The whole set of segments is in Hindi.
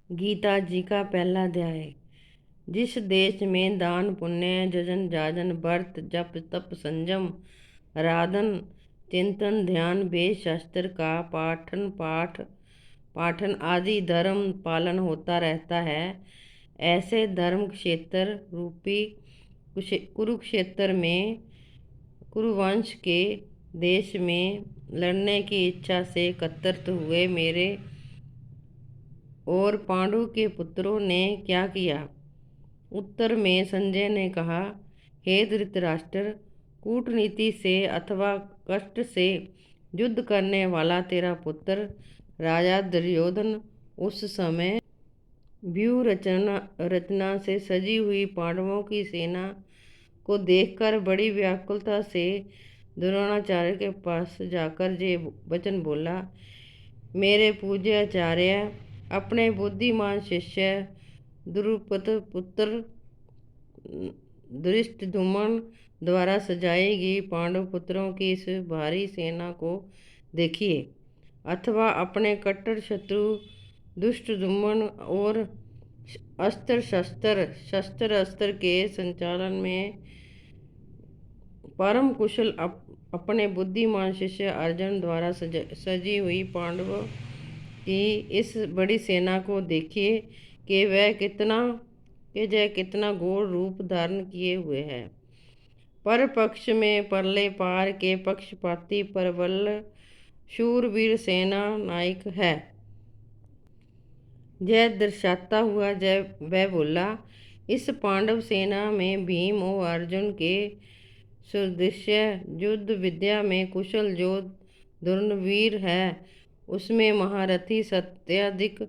गीता जी का पहला अध्याय। जिस देश में दान पुण्य जजन जाजन व्रत जप तप संयम राधन चिंतन ध्यान वेद शास्त्र का पाठन आदि धर्म पालन होता रहता है, ऐसे धर्म क्षेत्र रूपी कुरुक्षेत्र में कुरुवंश के देश में लड़ने की इच्छा से एकत्रित हुए मेरे और पांडु के पुत्रों ने क्या किया। उत्तर में संजय ने कहा, हे धृतराष्ट्र, कूटनीति से अथवा कष्ट से युद्ध करने वाला तेरा पुत्र राजा दुर्योधन उस समय व्यूह रचना से सजी हुई पांडवों की सेना को देखकर बड़ी व्याकुलता से द्रोणाचार्य के पास जाकर ये वचन बोला, मेरे पूज्य आचार्य, अपने बुद्धिमान शिष्य द्रुपद पुत्र धृष्टद्युम्न द्वारा सजाई गई पांडव पुत्रों की इस भारी सेना को देखिए, अथवा अपने कट्टर शत्रु दुष्टद्युम्न और शस्त्र के संचालन में परम कुशल अपने बुद्धिमान शिष्य अर्जुन द्वारा सजी हुई पांडवों की इस बड़ी सेना को देखिए कि जय कितना घोर रूप धारण किए हुए है। पर पक्ष में परले पार के पक्षपाती प्रबल शूरवीर सेना नायक है। जय दर्शाता हुआ जय वह बोला, इस पांडव सेना में भीम और अर्जुन के सुदृश्य युद्ध विद्या में कुशल जो धुरंधर है, उसमें महारथी सत्यायिक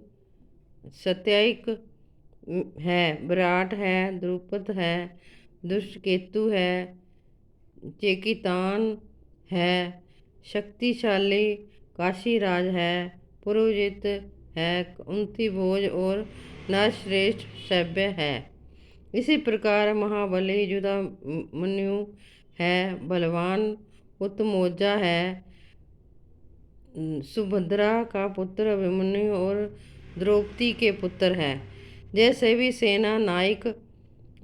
है, विराट है, द्रुपद है, दुष्टकेतु है, चेकितान है, शक्तिशाली काशीराज है, पुरोहित है, कुंती भोज और नरश्रेष्ठ सभ्य है। इसी प्रकार महाबली युधामन्यु है, बलवान उत्तमौजा है, सुभद्रा का पुत्र अभिमन्यु और द्रौपदी के पुत्र है। जैसे भी सेना नायक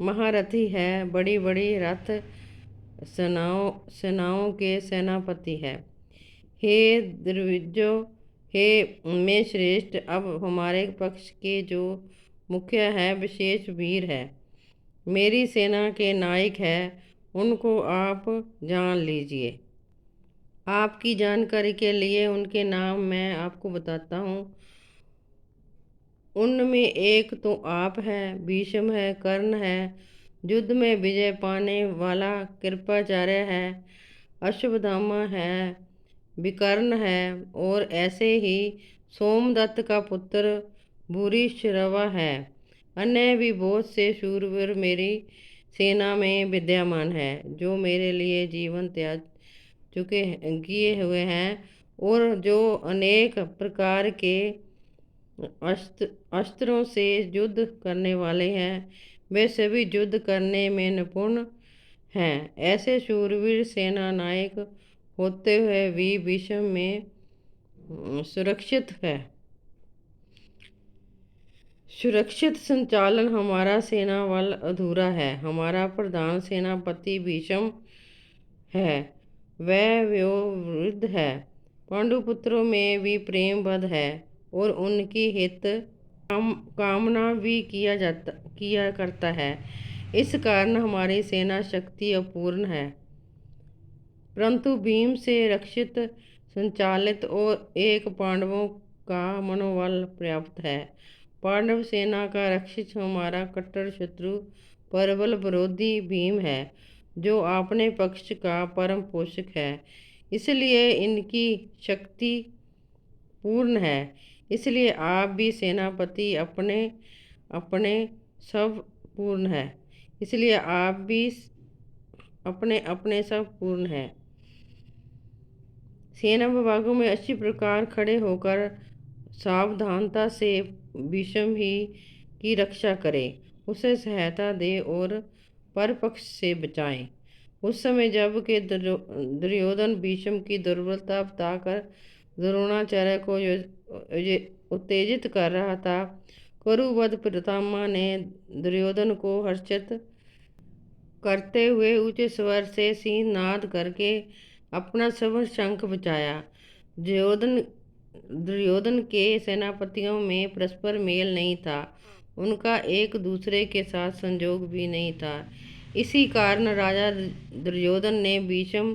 महारथी है, बड़ी बड़ी रथ सेनाओं के सेनापति है। हे द्विजो, हे में श्रेष्ठ, अब हमारे पक्ष के जो मुख्य है विशेष वीर है, मेरी सेना के नायक है, उनको आप जान लीजिए। आपकी जानकारी के लिए उनके नाम मैं आपको बताता हूँ। उनमें एक तो आप है, भीष्म है, कर्ण है, युद्ध में विजय पाने वाला कृपाचार्य है, अश्वत्थामा है, विकर्ण है, और ऐसे ही सोमदत्त का पुत्र भूरिश्रवा है। अन्य भी बहुत से शूरवीर मेरी सेना में विद्यमान है, जो मेरे लिए जीवन त्याग किए हुए हैं, और जो अनेक प्रकार के अस्त्रों से युद्ध करने वाले हैं। वे सभी युद्ध करने में निपुण हैं। ऐसे शूरवीर सेना नायक होते हुए भी विषम में सुरक्षित है। सुरक्षित संचालन हमारा सेना बल अधूरा है। हमारा प्रधान सेनापति भीष्म है, वह वयोवृद्ध है, पांडुपुत्रों में भी प्रेम बद्ध है, और उनकी हित कामना भी किया करता है। इस कारण हमारी सेना शक्ति अपूर्ण है, परंतु भीम से रक्षित संचालित और एक पांडवों का मनोबल पर्याप्त है। पांडव सेना का रक्षित हमारा कट्टर शत्रु प्रबल विरोधी भीम है, जो अपने पक्ष का परम पोषक है, इसलिए इनकी शक्ति पूर्ण है। इसलिए आप भी सेनापति अपने अपने सब पूर्ण है। इसलिए आप भी अपने अपने सब पूर्ण है। सेना विभागों में अच्छी प्रकार खड़े होकर सावधानता से भीष्म ही की रक्षा करें, उसे सहायता दे और परपक्ष से बचाएं। उस समय जब के दुर्योधन भीष्म की दुर्बलता बताकर द्रोणाचार्य को उत्तेजित कर रहा था, कुरुवध पितामह ने दुर्योधन को हर्षित करते हुए ऊंचे स्वर से सिंहनाद करके अपना सब शंख बजाया। दुर्योधन दुर्योधन के सेनापतियों में परस्पर मेल नहीं था, उनका एक दूसरे के साथ संयोग भी नहीं था। इसी कारण राजा दुर्योधन ने भीष्म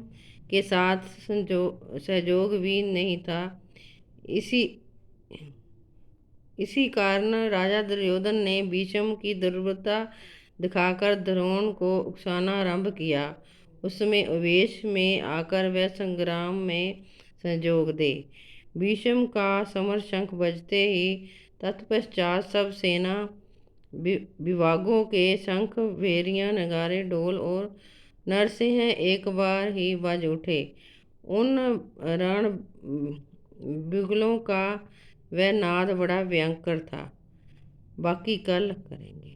के साथ सहयोग भी नहीं था। इसी इसी कारण राजा दुर्योधन ने भीष्म की दुर्बलता दिखाकर द्रोण को उकसाना आरंभ किया, उसमें आवेश में आकर वह संग्राम में सहयोग दे। भीष्म का समर शंख बजते ही तत्पश्चात सब सेना विभागों के शंख, भेरियां, नगारे, ढोल और नरसिंह एक बार ही बज उठे। उन रण बिगुलों का वह नाद बड़ा भयंकर था। बाकी कल करेंगे।